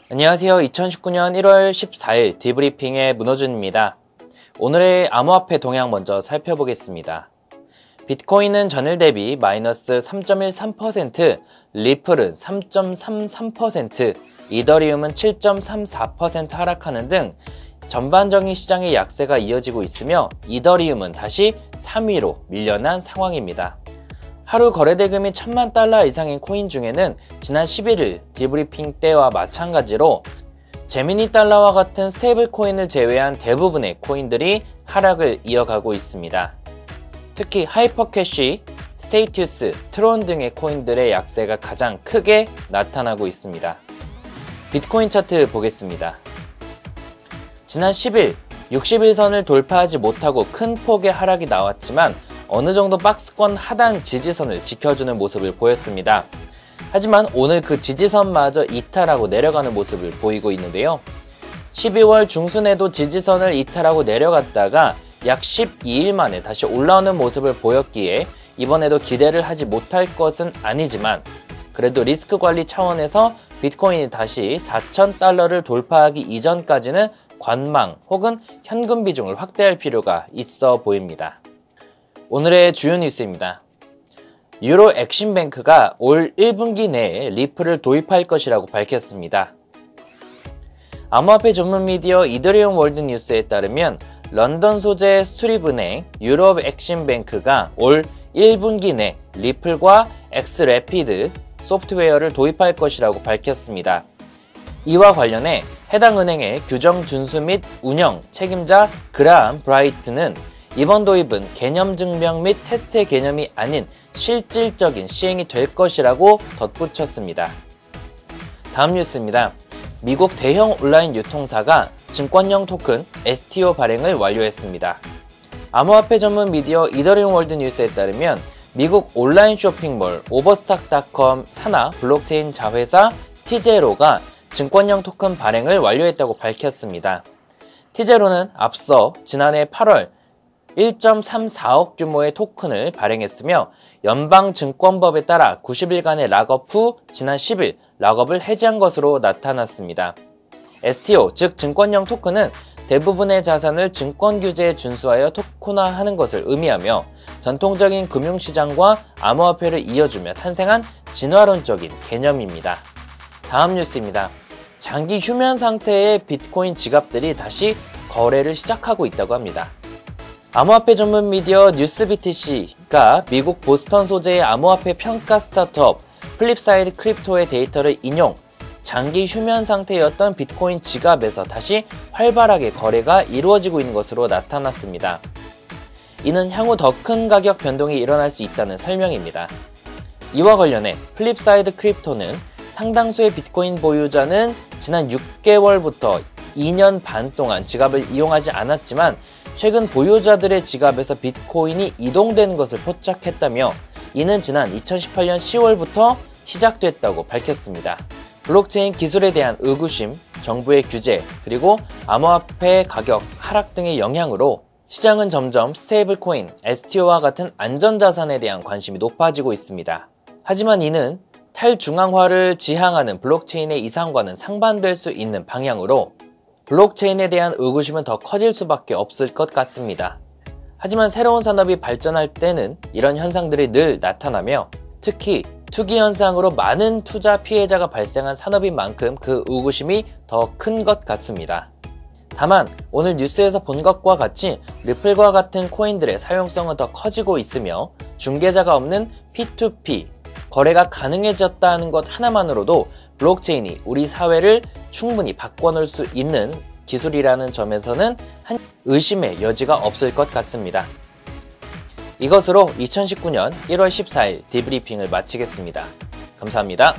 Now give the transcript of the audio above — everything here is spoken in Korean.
안녕하세요. 2019년 1월 14일 디브리핑의 문호준입니다. 오늘의 암호화폐 동향 먼저 살펴보겠습니다. 비트코인은 전일 대비 마이너스 3.13%, 리플은 3.33%, 이더리움은 7.34% 하락하는 등 전반적인 시장의 약세가 이어지고 있으며 이더리움은 다시 3위로 밀려난 상황입니다. 하루 거래대금이 1000만 달러 이상인 코인 중에는 지난 11일 디브리핑 때와 마찬가지로 제미니 달러와 같은 스테이블 코인을 제외한 대부분의 코인들이 하락을 이어가고 있습니다. 특히 하이퍼캐시, 스테이투스, 트론 등의 코인들의 약세가 가장 크게 나타나고 있습니다. 비트코인 차트 보겠습니다. 지난 10일 60일선을 돌파하지 못하고 큰 폭의 하락이 나왔지만 어느 정도 박스권 하단 지지선을 지켜주는 모습을 보였습니다. 하지만 오늘 그 지지선마저 이탈하고 내려가는 모습을 보이고 있는데요. 12월 중순에도 지지선을 이탈하고 내려갔다가 약 12일 만에 다시 올라오는 모습을 보였기에 이번에도 기대를 하지 못할 것은 아니지만 그래도 리스크 관리 차원에서 비트코인이 다시 4,000달러를 돌파하기 이전까지는 관망 혹은 현금 비중을 확대할 필요가 있어 보입니다. 오늘의 주요 뉴스입니다. 유로 엑심뱅크가 올 1분기 내에 리플을 도입할 것이라고 밝혔습니다. 암호화폐 전문 미디어 이더리움 월드 뉴스에 따르면 런던 소재 수립은행 유럽 엑심뱅크가 올 1분기 내 리플과 엑스래피드 소프트웨어를 도입할 것이라고 밝혔습니다. 이와 관련해 해당 은행의 규정 준수 및 운영 책임자 그라함 브라이트는 이번 도입은 개념 증명 및 테스트의 개념이 아닌 실질적인 시행이 될 것이라고 덧붙였습니다. 다음 뉴스입니다. 미국 대형 온라인 유통사가 증권형 토큰 STO 발행을 완료했습니다. 암호화폐 전문 미디어 이더리움 월드 뉴스에 따르면 미국 온라인 쇼핑몰 오버스탁닷컴 산하 블록체인 자회사 티제로가 증권형 토큰 발행을 완료했다고 밝혔습니다. 티제로는 앞서 지난해 8월 1.34억 규모의 토큰을 발행했으며 연방증권법에 따라 90일간의 락업 후 지난 10일 락업을 해지한 것으로 나타났습니다. STO, 즉 증권형 토큰은 대부분의 자산을 증권 규제에 준수하여 토큰화하는 것을 의미하며 전통적인 금융시장과 암호화폐를 이어주며 탄생한 진화론적인 개념입니다. 다음 뉴스입니다. 장기 휴면 상태의 비트코인 지갑들이 다시 거래를 시작하고 있다고 합니다. 암호화폐 전문 미디어 뉴스BTC가 미국 보스턴 소재의 암호화폐 평가 스타트업 플립사이드 크립토의 데이터를 인용, 장기 휴면 상태였던 비트코인 지갑에서 다시 활발하게 거래가 이루어지고 있는 것으로 나타났습니다. 이는 향후 더 큰 가격 변동이 일어날 수 있다는 설명입니다. 이와 관련해 플립사이드 크립토는 상당수의 비트코인 보유자는 지난 6개월부터 2년 반 동안 지갑을 이용하지 않았지만 최근 보유자들의 지갑에서 비트코인이 이동되는 것을 포착했다며 이는 지난 2018년 10월부터 시작됐다고 밝혔습니다. 블록체인 기술에 대한 의구심, 정부의 규제, 그리고 암호화폐 가격 하락 등의 영향으로 시장은 점점 스테이블 코인, STO와 같은 안전자산에 대한 관심이 높아지고 있습니다. 하지만 이는 탈중앙화를 지향하는 블록체인의 이상과는 상반될 수 있는 방향으로 블록체인에 대한 의구심은 더 커질 수밖에 없을 것 같습니다. 하지만 새로운 산업이 발전할 때는 이런 현상들이 늘 나타나며 특히 투기 현상으로 많은 투자 피해자가 발생한 산업인 만큼 그 의구심이 더 큰 것 같습니다. 다만 오늘 뉴스에서 본 것과 같이 리플과 같은 코인들의 사용성은 더 커지고 있으며 중개자가 없는 P2P 거래가 가능해졌다는 것 하나만으로도 블록체인이 우리 사회를 충분히 바꿔놓을 수 있는 기술이라는 점에서는 한 의심의 여지가 없을 것 같습니다. 이것으로 2019년 1월 14일 디브리핑을 마치겠습니다. 감사합니다.